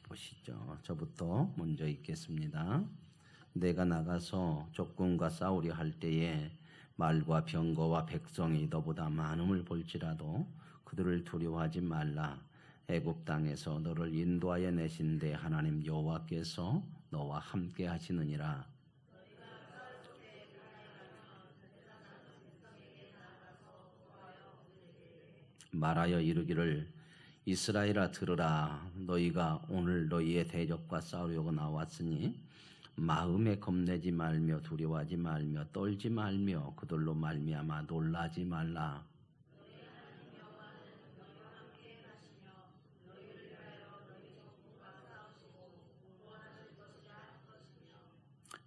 보시죠. 저부터 먼저 읽겠습니다. 내가 나가서 적군과 싸우려 할 때에 말과 병거와 백성이 너보다 많음을 볼지라도 그들을 두려워하지 말라. 애굽 땅에서 너를 인도하여 내신데 하나님 여호와께서 너와 함께 하시느니라. 말하여 이르기를 이스라엘아 들으라. 너희가 오늘 너희의 대적과 싸우려고 나왔으니 마음에 겁내지 말며 두려워하지 말며 떨지 말며 그들로 말미암아 놀라지 말라.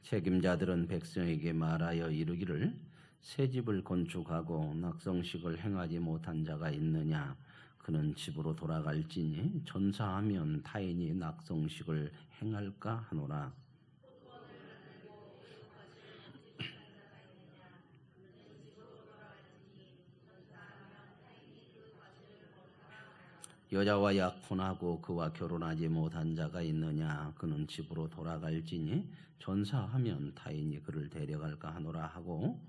책임자들은 백성에게 말하여 이르기를 새 집을 건축하고 낙성식을 행하지 못한 자가 있느냐? 그는 집으로 돌아갈지니 전사하면 타인이 낙성식을 행할까 하노라. 여자와 약혼하고 그와 결혼하지 못한 자가 있느냐? 그는 집으로 돌아갈지니 전사하면 타인이 그를 데려갈까 하노라 하고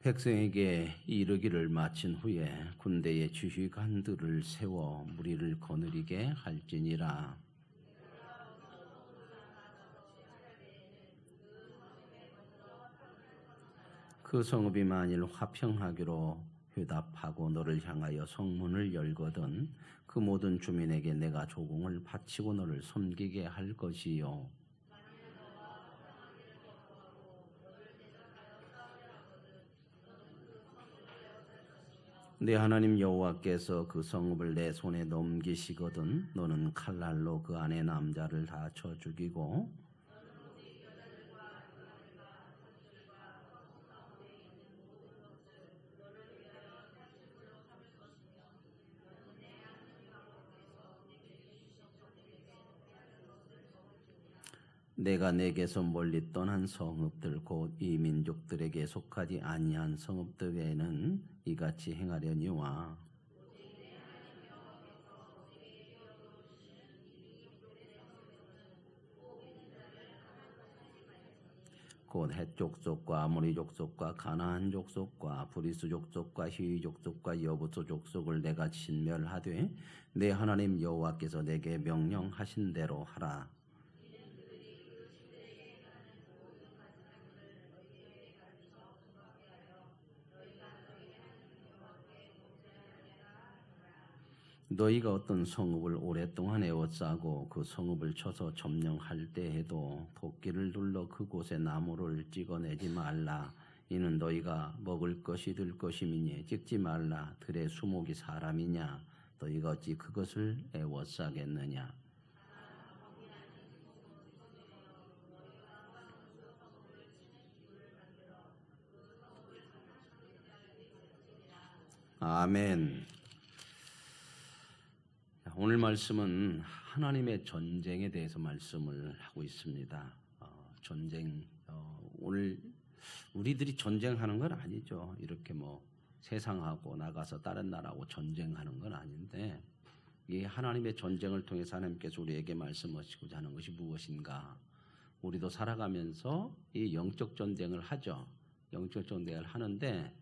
백성에게 이르기를 마친 후에 군대의 지휘관들을 세워 무리를 거느리게 할지니라. 그 성읍이 만일 화평하기로 회답하고 너를 향하여 성문을 열거든 그 모든 주민에게 내가 조공을 바치고 너를 섬기게 할 것이요. 내 하나님 여호와께서 그 성읍을 내 손에 넘기시거든 너는 칼날로 그 안에 남자를 다 쳐 죽이고 내가 내게서 멀리 떠난 성읍들 곧 이 민족들에게 속하지 아니한 성읍들에는 이같이 행하려니와 곧 헷 족속과 아모리 족속과 가나안 족속과 브리스 족속과 히위 족속과 여부스 족속을 내가 진멸하되 내 하나님 여호와께서 내게 명령하신 대로 하라. 너희가 어떤 성읍을 오랫동안 에워싸고 그 성읍을 쳐서 점령할 때에도 도끼를 눌러 그곳에 나무를 찍어내지 말라. 이는 너희가 먹을 것이 될 것임이니 찍지 말라. 들의 수목이 사람이냐? 너희가 어찌 그것을 에워싸겠느냐? 아멘. 오늘 말씀은 하나님의 전쟁에 대해서 말씀을 하고 있습니다. 전쟁, 오늘 우리들이 전쟁하는 건 아니죠. 이렇게 뭐 세상하고 나가서 다른 나라하고 전쟁하는 건 아닌데 이 하나님의 전쟁을 통해서 하나님께서 우리에게 말씀하시고자 하는 것이 무엇인가? 우리도 살아가면서 이 영적 전쟁을 하죠. 영적 전쟁을 하는데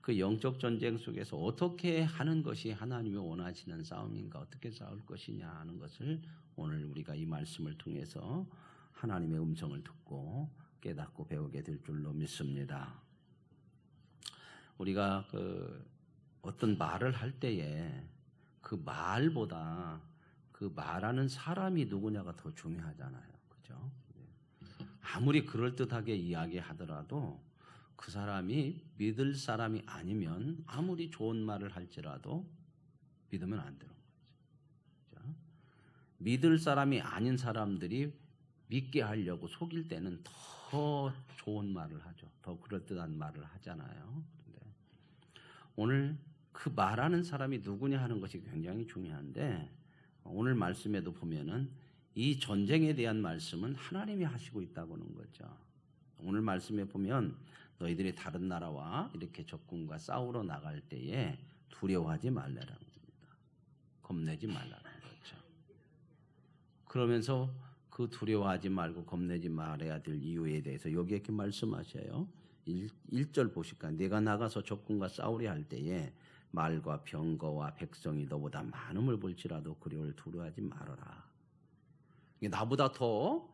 그 영적 전쟁 속에서 어떻게 하는 것이 하나님이 원하시는 싸움인가, 어떻게 싸울 것이냐 하는 것을 오늘 우리가 이 말씀을 통해서 하나님의 음성을 듣고 깨닫고 배우게 될 줄로 믿습니다. 우리가 어떤 말을 할 때에 그 말보다 그 말하는 사람이 누구냐가 더 중요하잖아요. 그죠? 아무리 그럴듯하게 이야기하더라도 그 사람이 믿을 사람이 아니면 아무리 좋은 말을 할지라도 믿으면 안 되는 거죠. 믿을 사람이 아닌 사람들이 믿게 하려고 속일 때는 더 좋은 말을 하죠. 더 그럴듯한 말을 하잖아요. 그런데 오늘 그 말하는 사람이 누구냐 하는 것이 굉장히 중요한데 오늘 말씀에도 보면은 이 전쟁에 대한 말씀은 하나님이 하시고 있다고는 거죠. 오늘 말씀에 보면 너희들이 다른 나라와 이렇게 적군과 싸우러 나갈 때에 두려워하지 말라라는 겁니다. 겁내지 말라는 거죠. 그러면서 그 두려워하지 말고 겁내지 말아야 될 이유에 대해서 여기 이렇게 말씀하셔요. 1절 보실까? 내가 나가서 적군과 싸우려 할 때에 말과 병거와 백성이 너보다 많음을 볼지라도 그리를 두려워하지 말아라. 나보다 더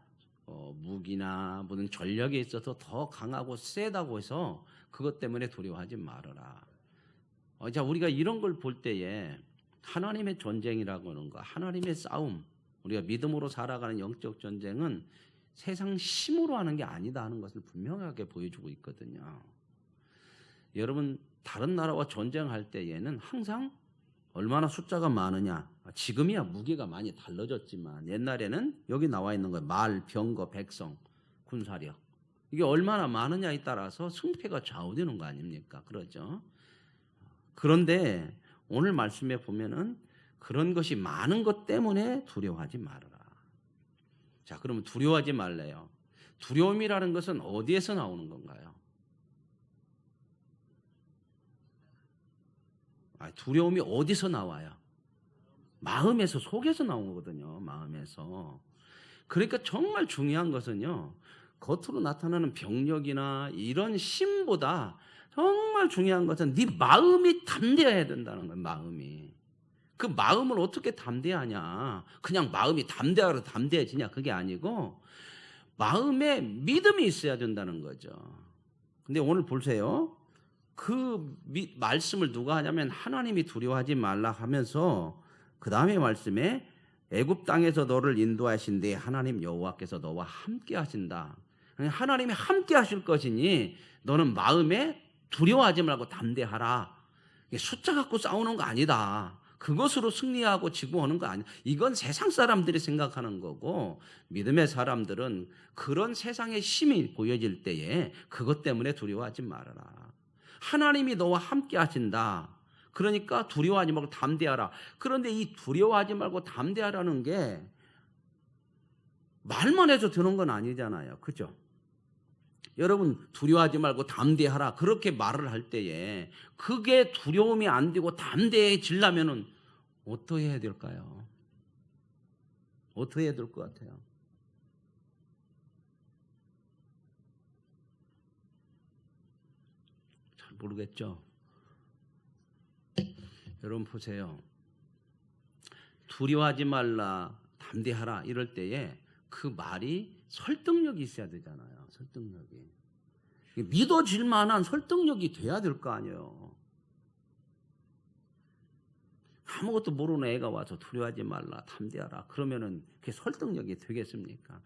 무기나 무슨 전력에 있어서 더 강하고 세다고 해서 그것 때문에 두려워하지 말아라. 자, 우리가 이런 걸 볼 때에 하나님의 전쟁이라고 하는 거, 하나님의 싸움, 우리가 믿음으로 살아가는 영적 전쟁은 세상 힘으로 하는 게 아니다 하는 것을 분명하게 보여주고 있거든요. 여러분, 다른 나라와 전쟁할 때에는 항상 얼마나 숫자가 많으냐. 지금이야 무기가 많이 달라졌지만 옛날에는 여기 나와 있는 거예요. 말, 병거, 백성, 군사력. 이게 얼마나 많으냐에 따라서 승패가 좌우되는 거 아닙니까? 그러죠. 그런데 오늘 말씀에 보면은 그런 것이 많은 것 때문에 두려워하지 말아라. 자, 그러면 두려워하지 말래요. 두려움이라는 것은 어디에서 나오는 건가요? 두려움이 어디서 나와요? 마음에서, 속에서 나온 거거든요. 마음에서. 그러니까 정말 중요한 것은요, 겉으로 나타나는 병력이나 이런 힘보다 정말 중요한 것은 네 마음이 담대해야 된다는 거예요. 마음이. 그 마음을 어떻게 담대하냐? 그냥 마음이 담대하라 담대해지냐? 그게 아니고 마음에 믿음이 있어야 된다는 거죠. 근데 오늘 보세요. 그 말씀을 누가 하냐면 하나님이 두려워하지 말라 하면서 그 다음에 말씀에 애굽 땅에서 너를 인도하신데 하나님 여호와께서 너와 함께 하신다. 하나님이 함께 하실 것이니 너는 마음에 두려워하지 말고 담대하라. 숫자 갖고 싸우는 거 아니다. 그것으로 승리하고 지고 오는 거 아니야. 이건 세상 사람들이 생각하는 거고 믿음의 사람들은 그런 세상의 힘이 보여질 때에 그것 때문에 두려워하지 말아라. 하나님이 너와 함께 하신다. 그러니까 두려워하지 말고 담대하라. 그런데 이 두려워하지 말고 담대하라는 게 말만 해서 되는 건 아니잖아요. 그죠? 여러분, 두려워하지 말고 담대하라. 그렇게 말을 할 때에 그게 두려움이 안 되고 담대해지려면은 어떻게 해야 될까요? 어떻게 해야 될 것 같아요? 잘 모르겠죠? 여러분 보세요. 두려워하지 말라, 담대하라 이럴 때에 그 말이 설득력이 있어야 되잖아요. 설득력이. 믿어질 만한 설득력이 돼야 될 거 아니에요. 아무것도 모르는 애가 와서 두려워하지 말라, 담대하라. 그러면은 그게 설득력이 되겠습니까?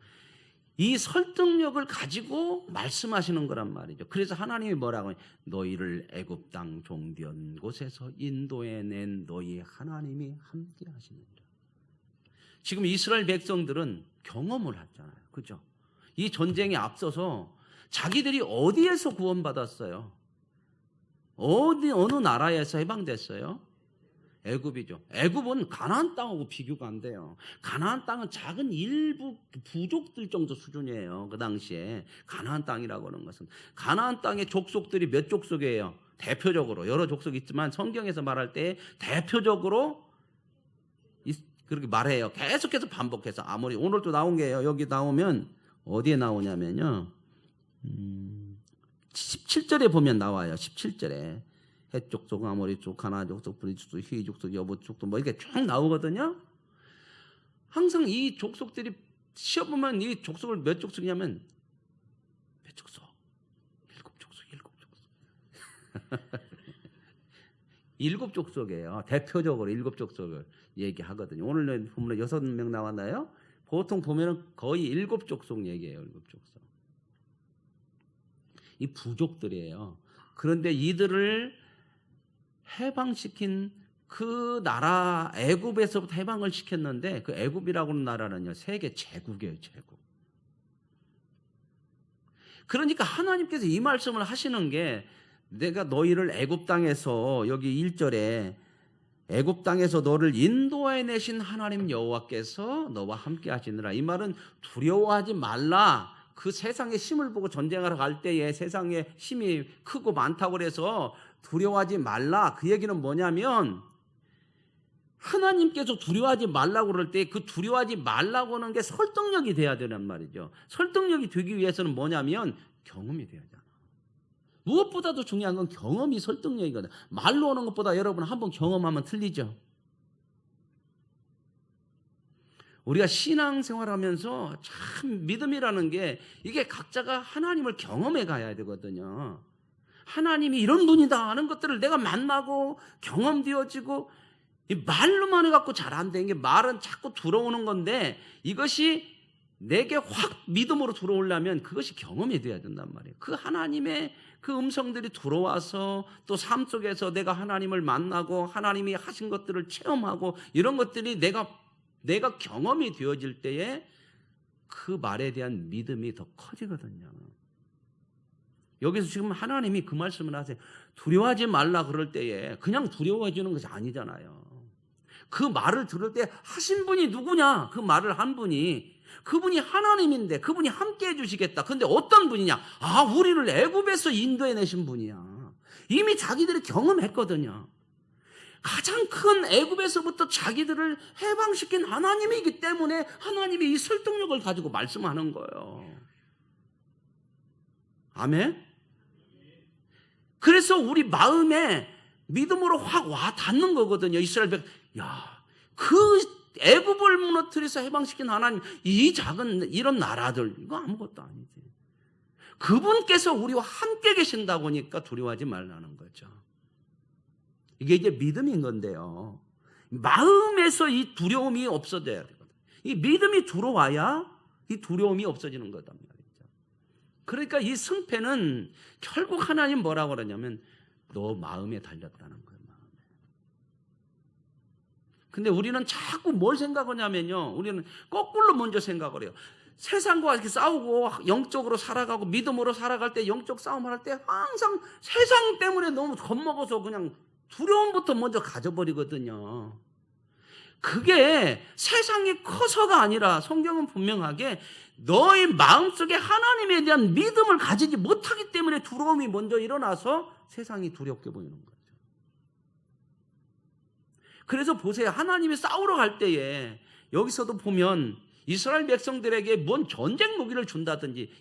이 설득력을 가지고 말씀하시는 거란 말이죠. 그래서 하나님이 뭐라고 해요? 너희를 애굽 땅 종된 곳에서 인도해낸 너희 하나님이 함께 하시느니라. 지금 이스라엘 백성들은 경험을 했잖아요. 그죠? 이 전쟁에 앞서서 자기들이 어디에서 구원받았어요? 어느 나라에서 해방됐어요? 애굽이죠. 애굽은 가나안 땅하고 비교가 안 돼요. 가나안 땅은 작은 일부 부족들 정도 수준이에요. 그 당시에 가나안 땅이라고 하는 것은 가나안 땅의 족속들이 몇 족속이에요? 대표적으로 여러 족속이 있지만 성경에서 말할 때 대표적으로 그렇게 말해요. 계속해서 반복해서 아무리 오늘도 나온 게요. 여기 나오면 어디에 나오냐면요. 17절에 보면 나와요. 17절에 헷 족속, 아모리 족, 가나안 족속, 브리 족속, 히위 족속, 여부 족속 뭐 이렇게 쭉 나오거든요. 항상 이 족속들이 시험 보면 이 족속을 몇 족속이냐면 몇 족속? 7족속, 7족속. 7족속이에요. 대표적으로 7족속을 얘기하거든요. 오늘 보면 6명 나왔나요? 보통 보면은 거의 7족속 얘기해요. 7족속. 이 부족들이에요. 그런데 이들을 해방시킨 그 나라 애굽에서부터 해방을 시켰는데 그 애굽이라고 하는 나라는요. 세계 제국이에요. 제국. 그러니까 하나님께서 이 말씀을 하시는 게 내가 너희를 애굽 땅에서 여기 1절에 애굽 땅에서 너를 인도해 내신 하나님 여호와께서 너와 함께 하시느라. 이 말은 두려워하지 말라. 그 세상의 힘을 보고 전쟁하러 갈 때에 세상의 힘이 크고 많다고 그래서 두려워하지 말라. 그 얘기는 뭐냐면 하나님께서 두려워하지 말라고 그럴 때 그 두려워하지 말라고 하는 게 설득력이 돼야 되란 말이죠. 설득력이 되기 위해서는 뭐냐면 경험이 돼야 되잖아. 무엇보다도 중요한 건 경험이 설득력이거든. 말로 오는 것보다 여러분 한번 경험하면 틀리죠. 우리가 신앙생활하면서 참 믿음이라는 게 이게 각자가 하나님을 경험해 가야 되거든요. 하나님이 이런 분이다 하는 것들을 내가 만나고 경험되어지고, 이 말로만 해갖고 잘 안 되는 게, 말은 자꾸 들어오는 건데 이것이 내게 확 믿음으로 들어오려면 그것이 경험이 돼야 된단 말이에요. 그 하나님의 그 음성들이 들어와서 또 삶 속에서 내가 하나님을 만나고 하나님이 하신 것들을 체험하고 이런 것들이 내가 경험이 되어질 때에 그 말에 대한 믿음이 더 커지거든요. 여기서 지금 하나님이 그 말씀을 하세요. 두려워하지 말라 그럴 때에 그냥 두려워해주는 것이 아니잖아요. 그 말을 들을 때 하신 분이 누구냐? 그 말을 한 분이, 그분이 하나님인데 그분이 함께 해주시겠다. 근데 어떤 분이냐? 우리를 애굽에서 인도해 내신 분이야. 이미 자기들이 경험했거든요. 가장 큰 애굽에서부터 자기들을 해방시킨 하나님이기 때문에 하나님이 이 설득력을 가지고 말씀하는 거예요. 아멘? 그래서 우리 마음에 믿음으로 확 와 닿는 거거든요. 이스라엘 백, 그 애굽을 무너뜨려서 해방시킨 하나님, 이 작은 이런 나라들, 이거 아무것도 아니지. 그분께서 우리와 함께 계신다고 하니까 두려워하지 말라는 거죠. 이게 이제 믿음인 건데요. 마음에서 이 두려움이 없어져야 되거든. 이 믿음이 들어와야 이 두려움이 없어지는 거단 말이죠. 그러니까 이 승패는 결국 하나님 뭐라고 그러냐면 너 마음에 달렸다는 거예요. 마음에. 근데 우리는 자꾸 뭘 생각하냐면요. 우리는 거꾸로 먼저 생각을 해요. 세상과 이렇게 싸우고 영적으로 살아가고 믿음으로 살아갈 때, 영적 싸움을 할 때 항상 세상 때문에 너무 겁먹어서 그냥 두려움부터 먼저 가져버리거든요. 그게 세상이 커서가 아니라 성경은 분명하게 너의 마음속에 하나님에 대한 믿음을 가지지 못하기 때문에 두려움이 먼저 일어나서 세상이 두렵게 보이는 거죠. 그래서 보세요. 하나님이 싸우러 갈 때에 여기서도 보면 이스라엘 백성들에게 뭔 전쟁 무기를 준다든지,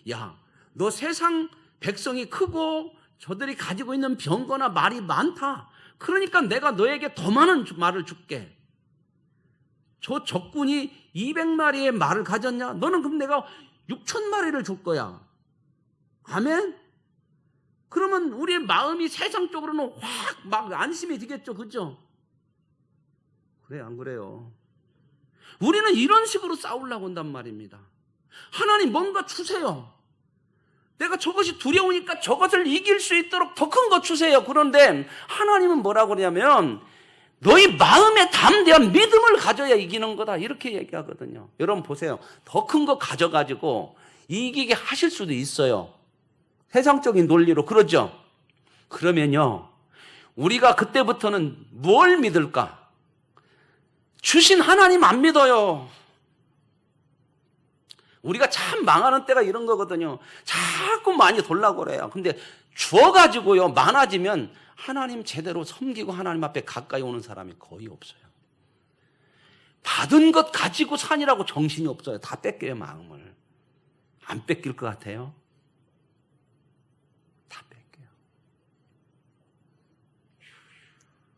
너 세상 백성이 크고 저들이 가지고 있는 병거나 말이 많다. 그러니까 내가 너에게 더 많은 말을 줄게. 저 적군이 200마리의 말을 가졌냐? 너는 그럼 내가 6,000마리를 줄 거야. 아멘? 그러면 우리의 마음이 세상 쪽으로는 확 막 안심이 되겠죠. 그죠? 그래, 안 그래요? 우리는 이런 식으로 싸우려고 한단 말입니다. 하나님 뭔가 주세요. 내가 저것이 두려우니까 저것을 이길 수 있도록 더 큰 거 주세요. 그런데 하나님은 뭐라고 그러냐면 너희 마음에 담대한 믿음을 가져야 이기는 거다. 이렇게 얘기하거든요. 여러분 보세요. 더 큰 거 가져가지고 이기게 하실 수도 있어요. 세상적인 논리로. 그러죠? 그러면요. 우리가 그때부터는 뭘 믿을까? 주신 하나님 안 믿어요. 우리가 참 망하는 때가 이런 거거든요. 자꾸 많이 돌라고 그래요. 근데 주어가지고요, 많아지면 하나님 제대로 섬기고 하나님 앞에 가까이 오는 사람이 거의 없어요. 받은 것 가지고 산이라고 정신이 없어요. 다 뺏겨요, 마음을. 안 뺏길 것 같아요? 다 뺏겨요.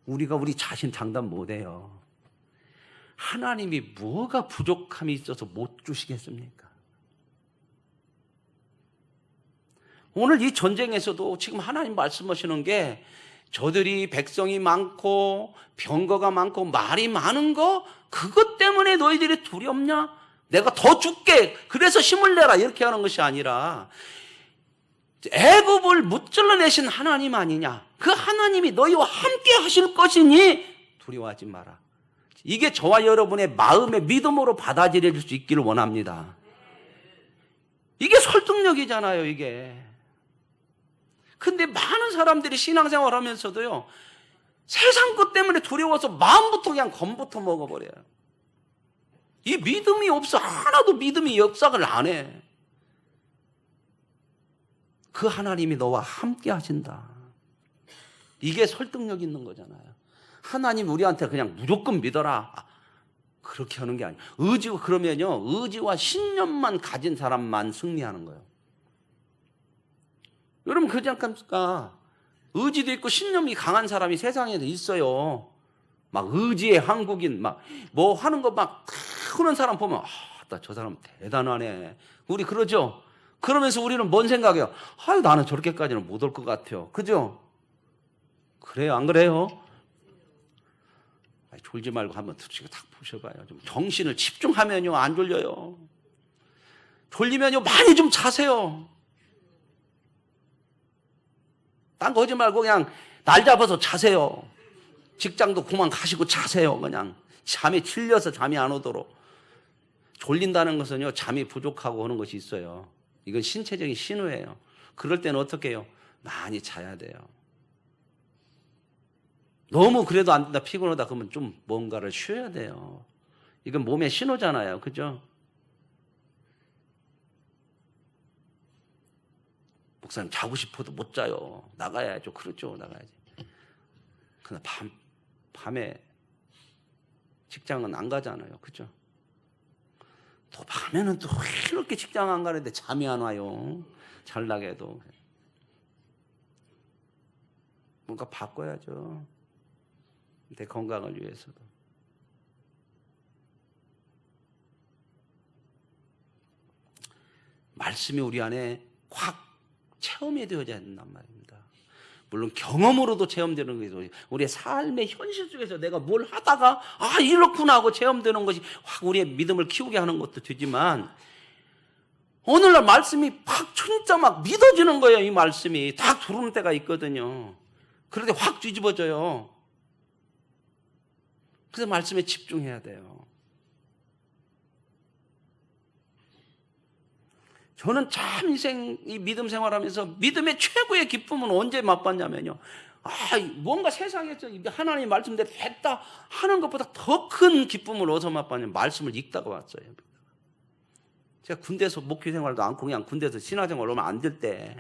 우리가 우리 자신 장담 못해요. 하나님이 뭐가 부족함이 있어서 못 주시겠습니까? 오늘 이 전쟁에서도 지금 하나님 말씀하시는 게 저들이 백성이 많고 병거가 많고 말이 많은 거, 그것 때문에 너희들이 두렵냐? 내가 더 줄게. 그래서 힘을 내라. 이렇게 하는 것이 아니라 애굽을 무찔러내신 하나님 아니냐? 그 하나님이 너희와 함께 하실 것이니 두려워하지 마라. 이게 저와 여러분의 마음의 믿음으로 받아들여질 수 있기를 원합니다. 이게 설득력이잖아요, 이게. 근데 많은 사람들이 신앙생활 하면서도요, 세상 것 때문에 두려워서 마음부터 그냥 겁부터 먹어버려요. 이 믿음이 없어. 하나도 믿음이 역사를 안 해. 그 하나님이 너와 함께 하신다. 이게 설득력 있는 거잖아요. 하나님 우리한테 그냥 무조건 믿어라. 그렇게 하는 게 아니에요. 의지가 그러면요, 의지와 신념만 가진 사람만 승리하는 거예요. 여러분 그러지 않습니까? 의지도 있고 신념이 강한 사람이 세상에 있어요. 막 의지의 한국인 막 뭐 하는 거 막 하는 사람 보면 저 사람 대단하네. 우리 그러죠. 그러면서 우리는 뭔 생각해요? 나는 저렇게까지는 못 올 것 같아요. 그죠? 그래요, 안 그래요? 졸지 말고 한번 딱 보셔봐요. 좀 정신을 집중하면요 안 졸려요. 졸리면요 많이 좀 자세요. 딴 거 하지 말고 그냥 날 잡아서 자세요. 직장도 그만 가시고 자세요. 그냥 잠에 질려서 잠이 안 오도록. 졸린다는 것은요 잠이 부족하고 하는 것이 있어요. 이건 신체적인 신호예요. 그럴 때는 어떻게 해요? 많이 자야 돼요. 너무 그래도 안 된다, 피곤하다 그러면 좀 뭔가를 쉬어야 돼요. 이건 몸의 신호잖아요. 그죠? 목사님 자고 싶어도 못 자요. 나가야죠. 그렇죠. 나가야지. 근데 밤에 직장은 안 가잖아요. 그죠? 또 밤에는 또 왜 이렇게 직장 안 가는데 잠이 안 와요. 잘나게 해도. 뭔가 바꿔야죠. 내 건강을 위해서도. 말씀이 우리 안에 확 체험이 되어야 된단 말입니다. 물론 경험으로도 체험되는 것이죠. 우리의 삶의 현실 속에서 내가 뭘 하다가 이렇구나 하고 체험되는 것이 확 우리의 믿음을 키우게 하는 것도 되지만, 오늘날 말씀이 확 진짜 막 믿어지는 거예요. 이 말씀이 딱 들어오는 때가 있거든요. 그런데 확 뒤집어져요. 그래서 말씀에 집중해야 돼요. 저는 참 인생 이 믿음 생활하면서 믿음의 최고의 기쁨은 언제 맛봤냐면요. 뭔가 세상에서 하나님 말씀대로 했다 하는 것보다 더 큰 기쁨을 어디서 맛봤냐면 말씀을 읽다가 왔어요. 제가 군대에서 목회 생활도 않고 그냥 군대에서 신화생활 오면 안 될 때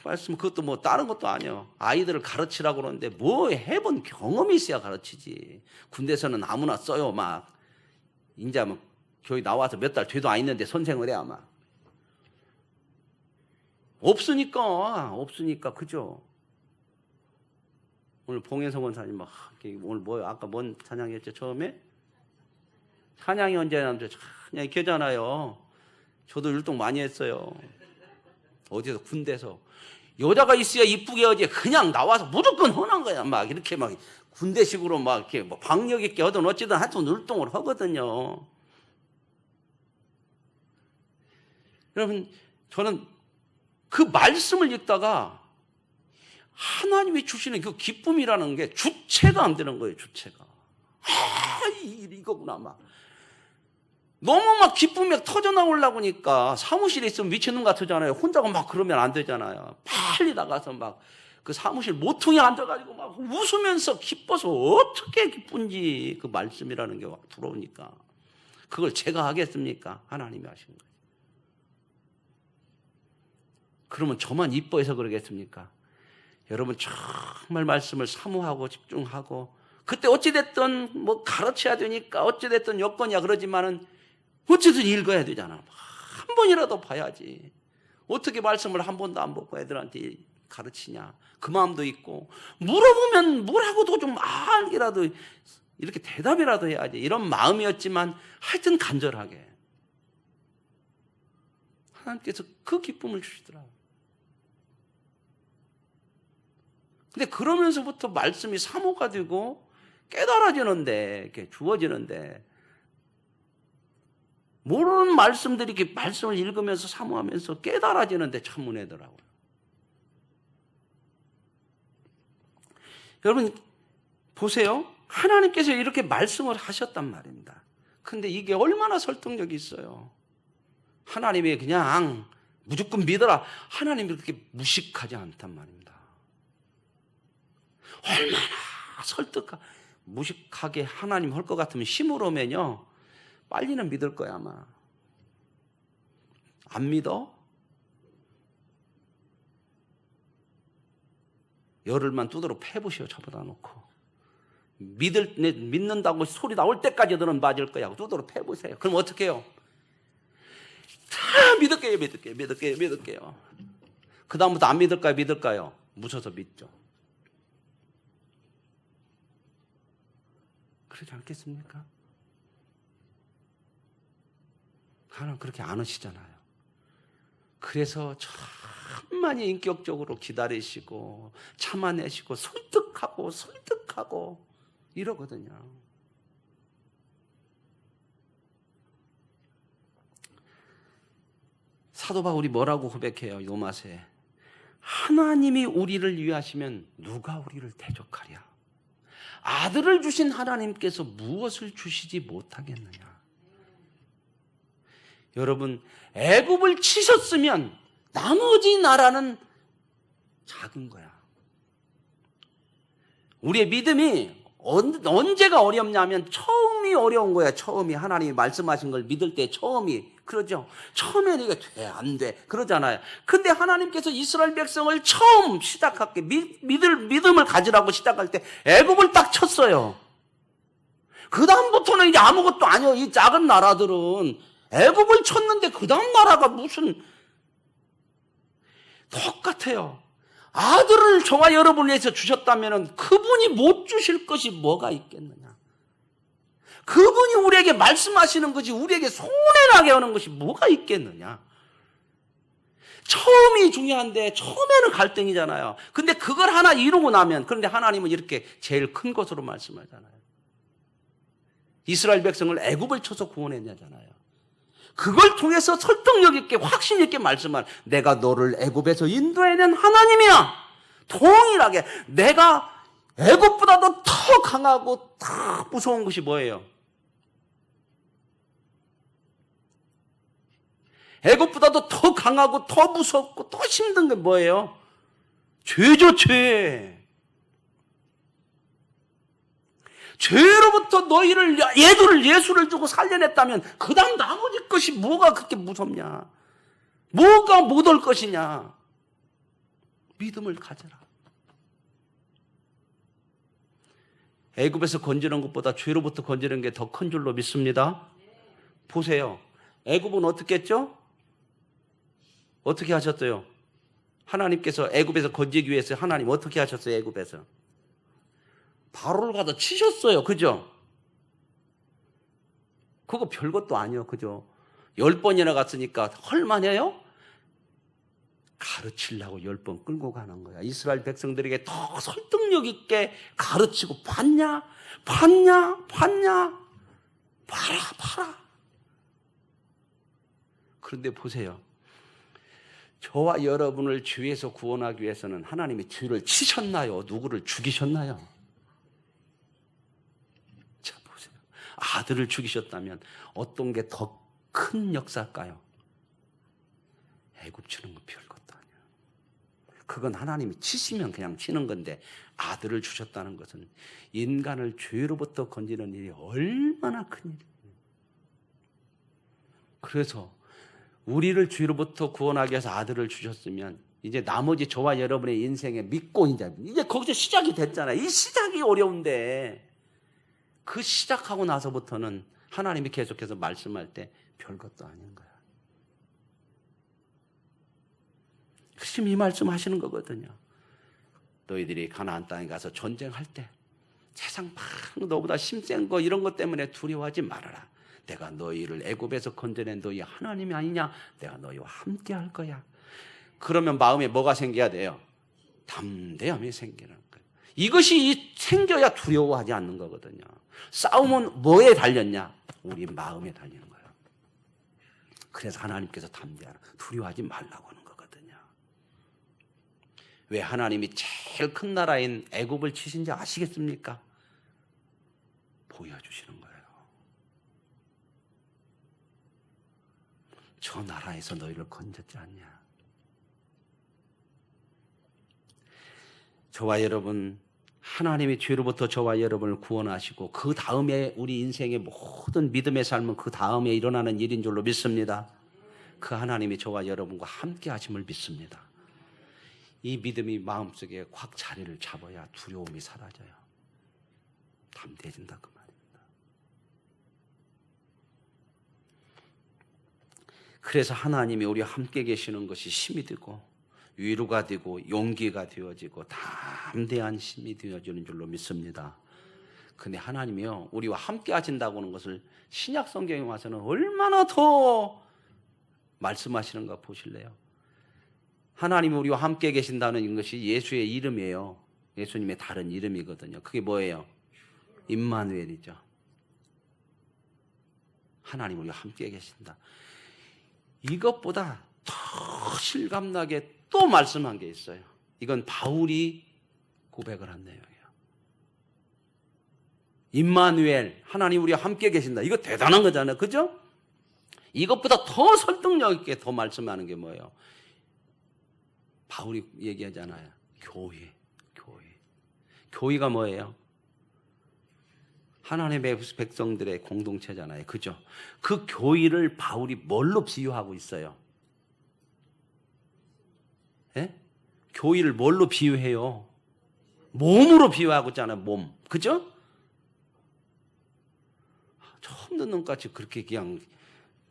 말씀 그것도 뭐 다른 것도 아니에요. 아이들을 가르치라고 그러는데 뭐 해본 경험이 있어야 가르치지. 군대에서는 아무나 써요. 막 이제 뭐 교회 나와서 몇 달 돼도 안 있는데 선생을 해야 막 없으니까 그죠. 오늘 봉혜성 원사님 막 오늘 뭐요? 아까 뭔 찬양이었죠? 처음에 찬양이 언제 남죠? 찬양이 걔잖아요. 저도 율동 많이 했어요. 어디서 군대에서 여자가 있어야 이쁘게 하지 그냥 나와서 무조건 흔한 거야. 막 이렇게 막 군대식으로 막 이렇게 뭐 박력 있게 하든 어찌든 하여튼 율동을 하거든요. 여러분 저는 그 말씀을 읽다가 하나님이 주시는 그 기쁨이라는 게 주체가 안 되는 거예요. 주체가. 이거구나 막. 너무 막 기쁨이 막 터져나오려고 하니까 사무실에 있으면 미친놈 같으잖아요. 혼자가 막 그러면 안 되잖아요. 빨리 나가서 막 그 사무실 모퉁이에 앉아가지고 막 웃으면서 기뻐서 어떻게 기쁜지 그 말씀이라는 게 막 들어오니까 그걸 제가 하겠습니까? 하나님이 하신 거예요. 그러면 저만 이뻐해서 그러겠습니까? 여러분 정말 말씀을 사모하고 집중하고 그때 어찌됐든 뭐 가르쳐야 되니까 어찌됐든 여건이야 그러지만은 어쨌든 읽어야 되잖아. 한 번이라도 봐야지. 어떻게 말씀을 한 번도 안 보고 애들한테 가르치냐. 그 마음도 있고 물어보면 뭐라고도 좀 알기라도 이렇게 대답이라도 해야지. 이런 마음이었지만 하여튼 간절하게 하나님께서 그 기쁨을 주시더라고요. 근데 그러면서부터 말씀이 사모가 되고 깨달아지는데, 이렇게 주어지는데, 모르는 말씀들이 이렇게 말씀을 읽으면서 사모하면서 깨달아지는데 참 은혜더라고요. 여러분, 보세요. 하나님께서 이렇게 말씀을 하셨단 말입니다. 근데 이게 얼마나 설득력이 있어요. 하나님이 그냥 무조건 믿어라. 하나님이 그렇게 무식하지 않단 말입니다. 얼마나 무식하게 하나님 할 것 같으면 힘으로 오면요 빨리는 믿을 거야 아마. 안 믿어? 열흘만 두드러 패보시오. 저보다 놓고 믿는다고 소리 나올 때까지 너는 맞을 거야. 두드러 패보세요. 그럼 어떻게 해요? 다 믿을게요. 그 다음부터 안 믿을까요? 무서워서 믿죠. 그러지 않겠습니까? 하나님 그렇게 안 하시잖아요. 그래서 천만이 인격적으로 기다리시고 참아내시고 설득하고 이러거든요. 사도 바울이 뭐라고 고백해요? 요마스에 하나님이 우리를 위하시면 누가 우리를 대적하랴. 아들을 주신 하나님께서 무엇을 주시지 못하겠느냐. 여러분 애굽을 치셨으면 나머지 나라는 작은 거야. 우리의 믿음이 언제가 어렵냐면 처음이 어려운 거야. 처음이 하나님이 말씀하신 걸 믿을 때 처음이 그러죠. 처음에는 이게 돼, 안 돼 그러잖아요. 근데 하나님께서 이스라엘 백성을 처음 시작할 때 믿음을 가지라고 시작할 때 애굽을 딱 쳤어요. 그 다음부터는 이제 아무것도 아니에요. 이 작은 나라들은 애굽을 쳤는데 그 다음 나라가 무슨 똑같아요. 아들을 저와 여러분을 위해서 주셨다면 그분이 못 주실 것이 뭐가 있겠느냐. 그분이 우리에게 말씀하시는 것이 우리에게 손해나게 하는 것이 뭐가 있겠느냐. 처음이 중요한데 처음에는 갈등이잖아요. 근데 그걸 하나 이루고 나면 그런데 하나님은 이렇게 제일 큰 것으로 말씀하잖아요. 이스라엘 백성을 애굽을 쳐서 구원했냐잖아요. 그걸 통해서 설득력 있게 확신 있게 말씀한 내가 너를 애굽에서 인도해낸 하나님이야. 동일하게 내가 애굽보다도 더 강하고 더 무서운 것이 뭐예요? 애굽보다도 더 강하고 더 무섭고 더 힘든 게 뭐예요? 죄죠, 죄. 죄로부터 예수를 주고 살려냈다면 그 다음 나머지 것이 뭐가 그렇게 무섭냐? 뭐가 못 올 것이냐? 믿음을 가져라. 애굽에서 건지는 것보다 죄로부터 건지는 게 더 큰 줄로 믿습니다. 보세요. 애굽은 어떻게 했죠? 어떻게 하셨어요? 하나님께서 애굽에서 건지기 위해서 하나님 어떻게 하셨어요? 애굽에서 바로를 가서 치셨어요. 그죠? 그거 별것도 아니에요. 그죠? 10번이나 갔으니까 헐만해요? 가르치려고 10번 끌고 가는 거야. 이스라엘 백성들에게 더 설득력 있게 가르치고 봤냐? 봐라. 그런데 보세요. 저와 여러분을 죄에서 구원하기 위해서는 하나님이 죄를 치셨나요? 누구를 죽이셨나요? 자, 보세요. 아들을 죽이셨다면 어떤 게 더 큰 역사일까요? 애굽 치는 건 별것도 아니야. 그건 하나님이 치시면 그냥 치는 건데 아들을 주셨다는 것은 인간을 죄로부터 건지는 일이 얼마나 큰 일이에요. 그래서 우리를 죄로부터 구원하기 위해서 아들을 주셨으면 이제 나머지 저와 여러분의 인생에 믿고 이제 거기서 시작이 됐잖아요. 이 시작이 어려운데 그 시작하고 나서부터는 하나님이 계속해서 말씀할 때 별것도 아닌 거야. 지금 이 말씀 하시는 거거든요. 너희들이 가나안 땅에 가서 전쟁할 때 세상 막 너보다 힘센 거 이런 것 때문에 두려워하지 말아라. 내가 너희를 애굽에서 건져낸 너희 하나님이 아니냐? 내가 너희와 함께 할 거야. 그러면 마음에 뭐가 생겨야 돼요? 담대함이 생기는 거예요. 이것이 생겨야 두려워하지 않는 거거든요. 싸움은 뭐에 달렸냐? 우리 마음에 달리는 거예요. 그래서 하나님께서 담대하라. 두려워하지 말라고 하는 거거든요. 왜 하나님이 제일 큰 나라인 애굽을 치신지 아시겠습니까? 보여주시는 거예요. 저 나라에서 너희를 건졌지 않냐. 저와 여러분 하나님이 죄로부터 저와 여러분을 구원하시고 그 다음에 우리 인생의 모든 믿음의 삶은 그 다음에 일어나는 일인 줄로 믿습니다. 그 하나님이 저와 여러분과 함께 하심을 믿습니다. 이 믿음이 마음속에 확 자리를 잡아야 두려움이 사라져요. 담대해진다 그 말입니다. 그래서 하나님이 우리와 함께 계시는 것이 힘이 되고 위로가 되고 용기가 되어지고 담대한 힘이 되어지는 줄로 믿습니다. 근데 하나님이요, 우리와 함께 하신다고 하는 것을 신약 성경에 와서는 얼마나 더 말씀하시는가 보실래요? 하나님이 우리와 함께 계신다는 것이 예수의 이름이에요. 예수님의 다른 이름이거든요. 그게 뭐예요? 임마누엘이죠. 하나님 우리와 함께 계신다. 이것보다 더 실감나게 또 말씀한 게 있어요. 이건 바울이 고백을 한 내용이에요. 임마누엘, 하나님 우리와 함께 계신다. 이거 대단한 거잖아요. 그죠? 이것보다 더 설득력 있게 더 말씀하는 게 뭐예요? 바울이 얘기하잖아요. 교회. 교회가 뭐예요? 하나님의 백성들의 공동체잖아요. 그죠? 그 교회를 바울이 뭘로 비유하고 있어요? 예? 교회를 뭘로 비유해요? 몸으로 비유하고 있잖아요. 몸. 그죠? 처음 듣는 것같이 그렇게 그냥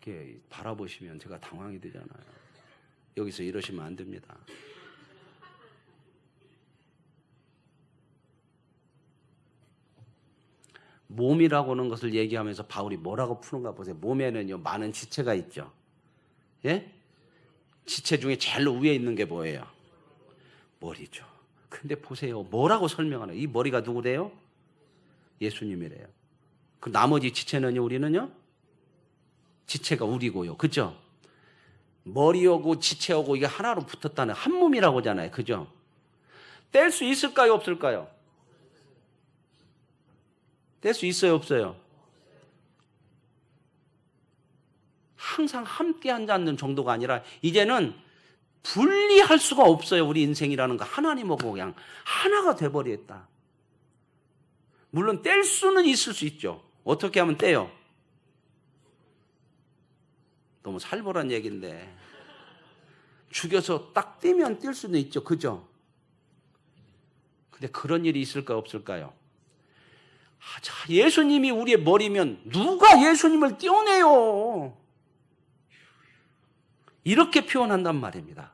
이렇게 바라보시면 제가 당황이 되잖아요. 여기서 이러시면 안 됩니다. 몸이라고 하는 것을 얘기하면서 바울이 뭐라고 푸는가 보세요. 몸에는요, 많은 지체가 있죠. 예? 지체 중에 제일 위에 있는 게 뭐예요? 머리죠. 근데 보세요. 뭐라고 설명하나요? 이 머리가 누구래요? 예수님이래요. 그 나머지 지체는요, 우리는요? 지체가 우리고요. 그죠? 머리하고 지체하고 이게 하나로 붙었다는 한 몸이라고 하잖아요. 그죠? 뗄 수 있을까요? 없을까요? 뗄 수 있어요? 없어요? 항상 함께 앉는 정도가 아니라 이제는 분리할 수가 없어요. 우리 인생이라는 거 하나님하고 그냥 하나가 돼버렸다. 물론 뗄 수는 있을 수 있죠. 어떻게 하면 떼요? 너무 살벌한 얘기인데 죽여서 딱 떼면 뗄 수는 있죠. 그죠? 근데 그런 일이 있을까 없을까요? 자, 예수님이 우리의 머리면 누가 예수님을 떼어내요? 이렇게 표현한단 말입니다.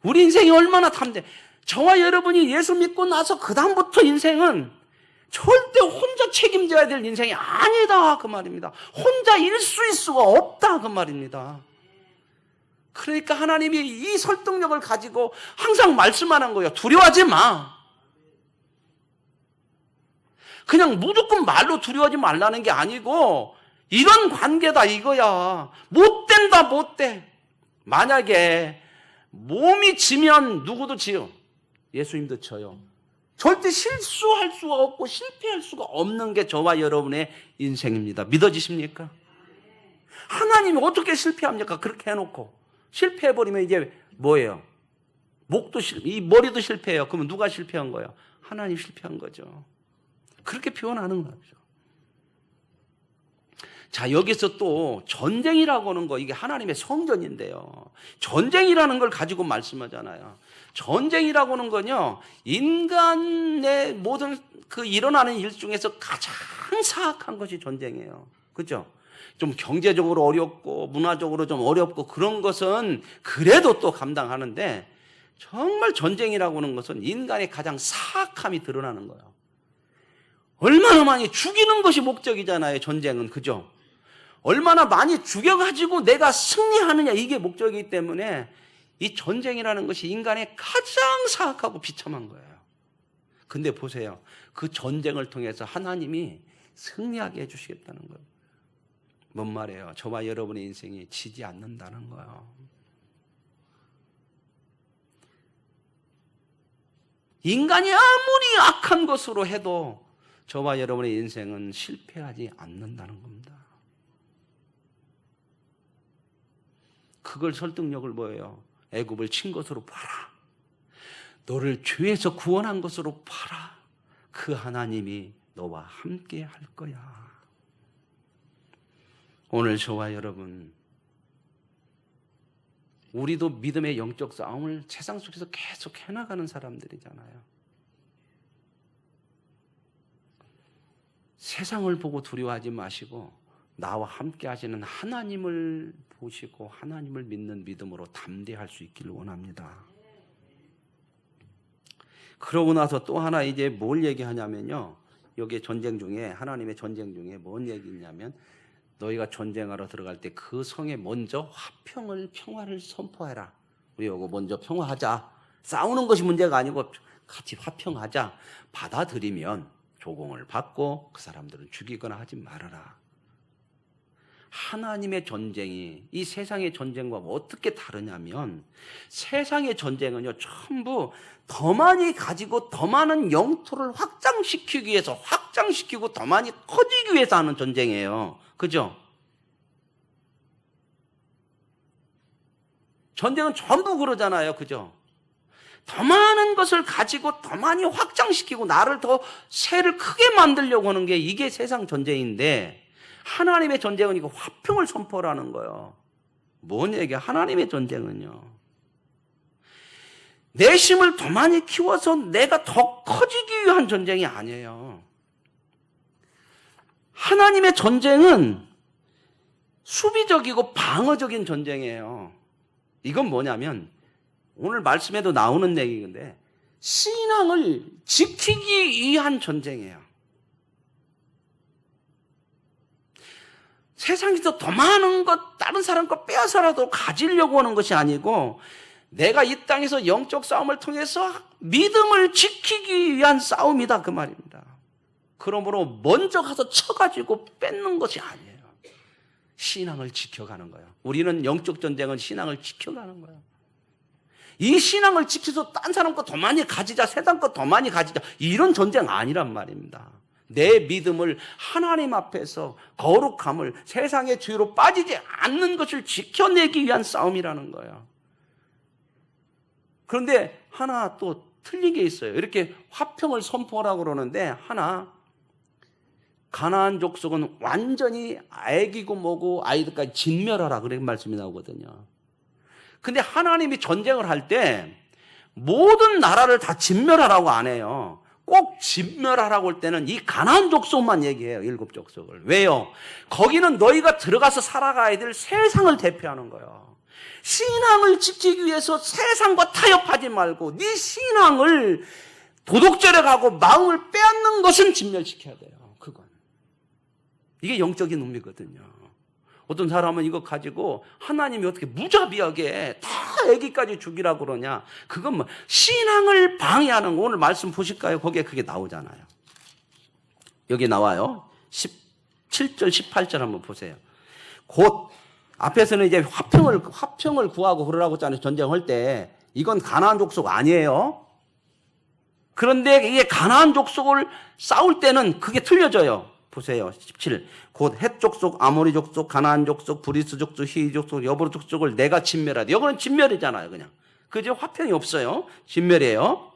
우리 인생이 얼마나 담대. 저와 여러분이 예수 믿고 나서 그 다음부터 인생은 절대 혼자 책임져야 될 인생이 아니다 그 말입니다. 혼자 일수일 수가 없다 그 말입니다. 그러니까 하나님이 이 설득력을 가지고 항상 말씀하는 거예요. 두려워하지 마. 그냥 무조건 말로 두려워하지 말라는 게 아니고 이런 관계다 이거야. 못 된다 못 돼. 만약에 몸이 지면 누구도 지요. 예수님도 져요. 절대 실수할 수가 없고 실패할 수가 없는 게 저와 여러분의 인생입니다. 믿어지십니까? 하나님이 어떻게 실패합니까? 그렇게 해놓고 실패해버리면 이제 뭐예요? 이 머리도 실패해요. 그러면 누가 실패한 거예요? 하나님 실패한 거죠. 그렇게 표현하는 거죠. 자, 여기서 또 전쟁이라고 하는 거, 이게 하나님의 성전인데요. 전쟁이라는 걸 가지고 말씀하잖아요. 전쟁이라고 하는 건요, 인간의 모든 그 일어나는 일 중에서 가장 사악한 것이 전쟁이에요. 그죠? 좀 경제적으로 어렵고, 문화적으로 좀 어렵고, 그런 것은 그래도 또 감당하는데, 정말 전쟁이라고 하는 것은 인간의 가장 사악함이 드러나는 거예요. 얼마나 많이 죽이는 것이 목적이잖아요, 전쟁은. 그죠? 얼마나 많이 죽여가지고 내가 승리하느냐, 이게 목적이기 때문에 이 전쟁이라는 것이 인간의 가장 사악하고 비참한 거예요. 근데 보세요. 그 전쟁을 통해서 하나님이 승리하게 해주시겠다는 거예요. 뭔 말이에요? 저와 여러분의 인생이 지지 않는다는 거예요. 인간이 아무리 악한 것으로 해도 저와 여러분의 인생은 실패하지 않는다는 겁니다. 그걸 설득력을 뭐예요? 애굽을 친 것으로 봐라. 너를 죄에서 구원한 것으로 봐라. 그 하나님이 너와 함께 할 거야. 오늘 저와 여러분, 우리도 믿음의 영적 싸움을 세상 속에서 계속 해나가는 사람들이잖아요. 세상을 보고 두려워하지 마시고 나와 함께 하시는 하나님을 보시고 하나님을 믿는 믿음으로 담대할 수 있기를 원합니다. 그러고 나서 또 하나 이제 뭘 얘기하냐면요. 여기 전쟁 중에, 하나님의 전쟁 중에 뭔 얘기냐면, 너희가 전쟁하러 들어갈 때 그 성에 먼저 평화를 선포해라. 우리 요거 먼저 평화하자. 싸우는 것이 문제가 아니고 같이 화평하자. 받아들이면 조공을 받고 그 사람들은 죽이거나 하지 말아라. 하나님의 전쟁이 이 세상의 전쟁과 어떻게 다르냐면, 세상의 전쟁은요, 전부 더 많이 가지고 더 많은 영토를 확장시키기 위해서, 확장시키고 더 많이 커지기 위해서 하는 전쟁이에요. 그죠? 전쟁은 전부 그러잖아요. 그죠? 더 많은 것을 가지고 더 많이 확장시키고 나를 더 세를 크게 만들려고 하는 게 이게 세상 전쟁인데, 하나님의 전쟁은 이거 화평을 선포라는 거예요. 뭔 얘기야? 하나님의 전쟁은요, 내심을 더 많이 키워서 내가 더 커지기 위한 전쟁이 아니에요. 하나님의 전쟁은 수비적이고 방어적인 전쟁이에요. 이건 뭐냐면, 오늘 말씀에도 나오는 얘기인데, 신앙을 지키기 위한 전쟁이에요. 세상에서 더 많은 것, 다른 사람 거 빼앗아라도 가지려고 하는 것이 아니고, 내가 이 땅에서 영적 싸움을 통해서 믿음을 지키기 위한 싸움이다, 그 말입니다. 그러므로 먼저 가서 쳐가지고 뺏는 것이 아니에요. 신앙을 지켜가는 거예요. 우리는 영적 전쟁은 신앙을 지켜가는 거예요. 이 신앙을 지켜서 딴 사람 거 더 많이 가지자, 세상 거 더 많이 가지자, 이런 전쟁 아니란 말입니다. 내 믿음을 하나님 앞에서 거룩함을, 세상의 죄로 빠지지 않는 것을 지켜내기 위한 싸움이라는 거예요. 그런데 하나 또 틀린 게 있어요. 이렇게 화평을 선포하라고 그러는데, 하나, 가나안 족속은 완전히 애기고 뭐고 아이들까지 진멸하라, 그런 말씀이 나오거든요. 근데 하나님이 전쟁을 할 때 모든 나라를 다 진멸하라고 안 해요. 꼭 진멸하라고 할 때는 이 가나안 족속만 얘기해요. 7족속을. 왜요? 거기는 너희가 들어가서 살아가야 될 세상을 대표하는 거예요. 신앙을 지키기 위해서 세상과 타협하지 말고 네 신앙을 도덕질해 가고 마음을 빼앗는 것은 진멸시켜야 돼요. 그건. 이게 영적인 의미거든요. 어떤 사람은 이거 가지고 하나님이 어떻게 무자비하게 다 애기까지 죽이라고 그러냐. 그건 뭐 신앙을 방해하는 거. 오늘 말씀 보실까요? 거기에 그게 나오잖아요. 여기 나와요. 17절 18절 한번 보세요. 곧 앞에서는 이제 화평을 구하고 그러라고 했잖아요. 전쟁할 때. 이건 가나안 족속 아니에요. 그런데 이게 가나안 족속을 싸울 때는 그게 틀려져요. 보세요. 17. 곧 헷 족속, 아모리 족속, 가나안 족속, 브리스 족속, 히위 족속, 여부르 족속을 내가 진멸하되. 이거는 진멸이잖아요, 그냥. 그죠? 화평이 없어요. 진멸이에요.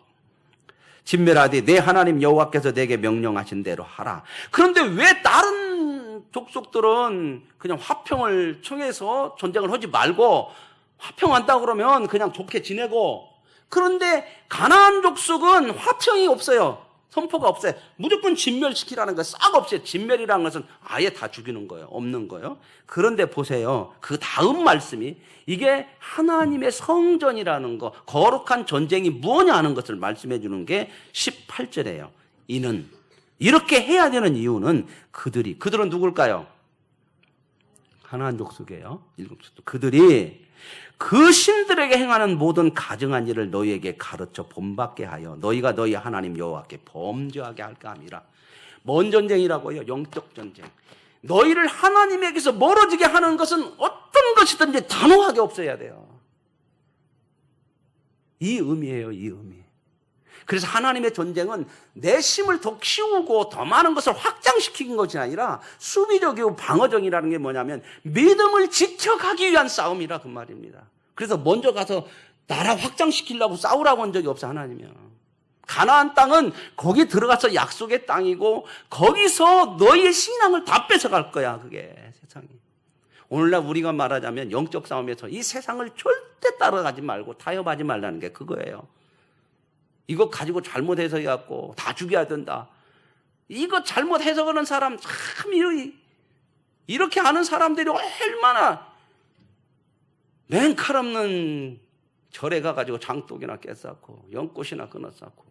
진멸하되 내 하나님 여호와께서 내게 명령하신 대로 하라. 그런데 왜 다른 족속들은 그냥 화평을 청해서 전쟁을 하지 말고, 화평한다 그러면 그냥 좋게 지내고, 그런데 가나안 족속은 화평이 없어요. 선포가 없어요. 무조건 진멸시키라는 거 싹 없어요. 진멸이라는 것은 아예 다 죽이는 거예요. 없는 거예요. 그런데 보세요. 그 다음 말씀이 이게 하나님의 성전이라는 거, 거룩한 전쟁이 무엇냐 하는 것을 말씀해 주는 게 18절이에요. 이는 이렇게 해야 되는 이유는 그들은 누굴까요? 가나안 족속이에요. 7족속. 그들이 그 신들에게 행하는 모든 가증한 일을 너희에게 가르쳐 본받게 하여 너희가 너희 하나님 여호와께 범죄하게 할까 함이라. 뭔 전쟁이라고요? 영적 전쟁. 너희를 하나님에게서 멀어지게 하는 것은 어떤 것이든지 단호하게 없어야 돼요. 이 의미예요. 이 의미. 그래서 하나님의 전쟁은 내 심을 더 키우고 더 많은 것을 확장시키는 것이 아니라 수비적이고 방어적이라는 게 뭐냐면 믿음을 지켜가기 위한 싸움이라 그 말입니다. 그래서 먼저 가서 나라 확장시키려고 싸우라고 한 적이 없어, 하나님이요. 가나안 땅은 거기 들어가서 약속의 땅이고 거기서 너희의 신앙을 다 뺏어갈 거야, 그게 세상이. 오늘날 우리가 말하자면 영적 싸움에서 이 세상을 절대 따라가지 말고 타협하지 말라는 게 그거예요. 이거 가지고 잘못 해석해갖고 다 죽여야 된다. 이거 잘못 해석하는 사람 참 이렇게 하는 사람들이 얼마나 맨칼 없는 절에 가가지고 장독이나 깼었고 연꽃이나 끊었었고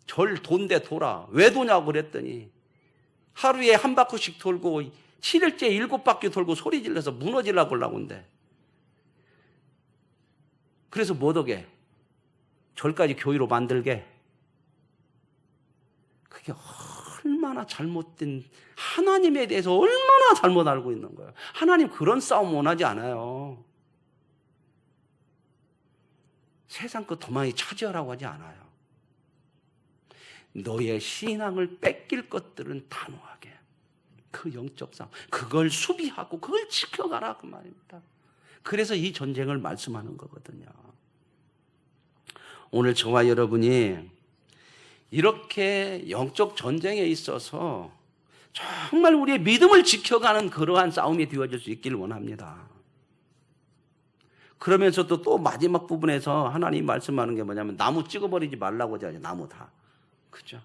절 돈대 돌아. 왜 도냐고 그랬더니 하루에 한 바퀴씩 돌고 7일째 7바퀴 돌고 소리 질러서 무너지려고 하려고 한대. 그래서 못 오게 절까지 교회로 만들게. 그게 얼마나 잘못된, 하나님에 대해서 얼마나 잘못 알고 있는 거예요. 하나님 그런 싸움 원하지 않아요. 세상 것 더 많이 차지하라고 하지 않아요. 너의 신앙을 뺏길 것들은 단호하게 그 영적 싸움, 그걸 수비하고 그걸 지켜가라 그 말입니다. 그래서 이 전쟁을 말씀하는 거거든요. 오늘 저와 여러분이 이렇게 영적 전쟁에 있어서 정말 우리의 믿음을 지켜가는 그러한 싸움이 되어질 수 있기를 원합니다. 그러면서도 또 마지막 부분에서 하나님 말씀하는 게 뭐냐면 나무 찍어버리지 말라고 하죠. 나무 다. 그죠?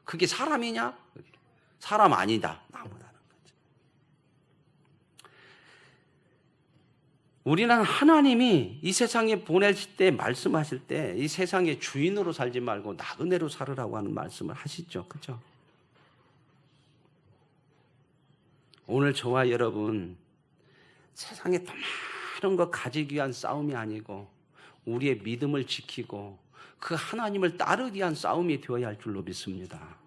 그게 사람이냐? 사람 아니다. 나무다는 거죠. 우리는 하나님이 이 세상에 보내실 때 말씀하실 때 이 세상의 주인으로 살지 말고 나그네로 살으라고 하는 말씀을 하시죠. 그죠? 오늘 저와 여러분 세상에 더 많은 거 가지기 위한 싸움이 아니고 우리의 믿음을 지키고 그 하나님을 따르기 위한 싸움이 되어야 할 줄로 믿습니다.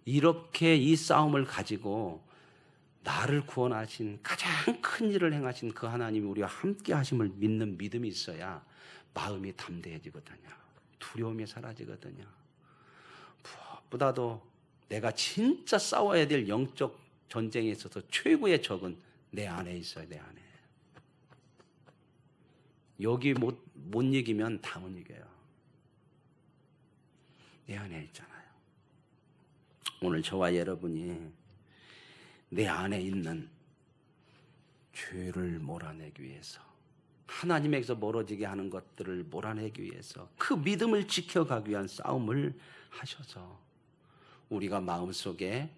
이렇게 이 싸움을 가지고 나를 구원하신 가장 큰 일을 행하신 그 하나님이 우리와 함께 하심을 믿는 믿음이 있어야 마음이 담대해지거든요. 두려움이 사라지거든요. 무엇보다도 내가 진짜 싸워야 될 영적 전쟁에 있어서 최고의 적은 내 안에 있어요. 내 안에. 여기 못 이기면 다 못 이겨요. 내 안에 있잖아요. 오늘 저와 여러분이 내 안에 있는 죄를 몰아내기 위해서, 하나님에게서 멀어지게 하는 것들을 몰아내기 위해서 그 믿음을 지켜가기 위한 싸움을 하셔서 우리가 마음속에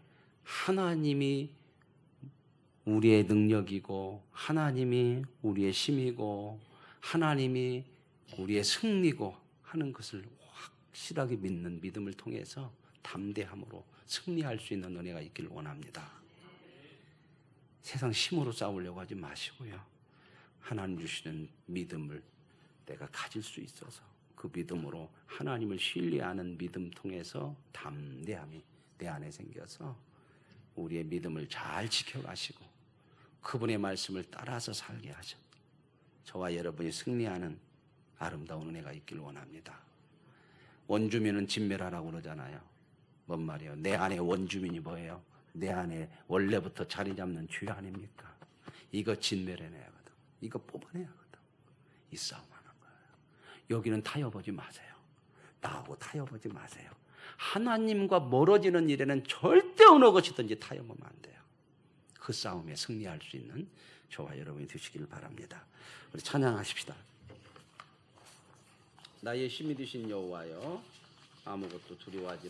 하나님이 우리의 능력이고 하나님이 우리의 힘이고 하나님이 우리의 승리고 하는 것을 확실하게 믿는 믿음을 통해서 담대함으로 승리할 수 있는 은혜가 있기를 원합니다. 세상 힘으로 싸우려고 하지 마시고요. 하나님 주시는 믿음을 내가 가질 수 있어서 그 믿음으로 하나님을 신뢰하는 믿음 통해서 담대함이 내 안에 생겨서 우리의 믿음을 잘 지켜가시고 그분의 말씀을 따라서 살게 하셔. 저와 여러분이 승리하는 아름다운 은혜가 있기를 원합니다. 원주민은 진멸하라고 그러잖아요. 뭔 말이에요? 내 안에 원주민이 뭐예요? 내 안에 원래부터 자리 잡는 죄 아닙니까? 이거 진멸해내야 하거든. 이거 뽑아내야 하거든. 이 싸움하는 거예요. 여기는 타협하지 마세요. 나하고 타협하지 마세요. 하나님과 멀어지는 일에는 절대 어느 것이든지 타협하면 안 돼요. 그 싸움에 승리할 수 있는 저와 여러분이 되시길 바랍니다. 우리 찬양하십시다. 나의 힘이 되신 여호와여, 아무것도 두려워하지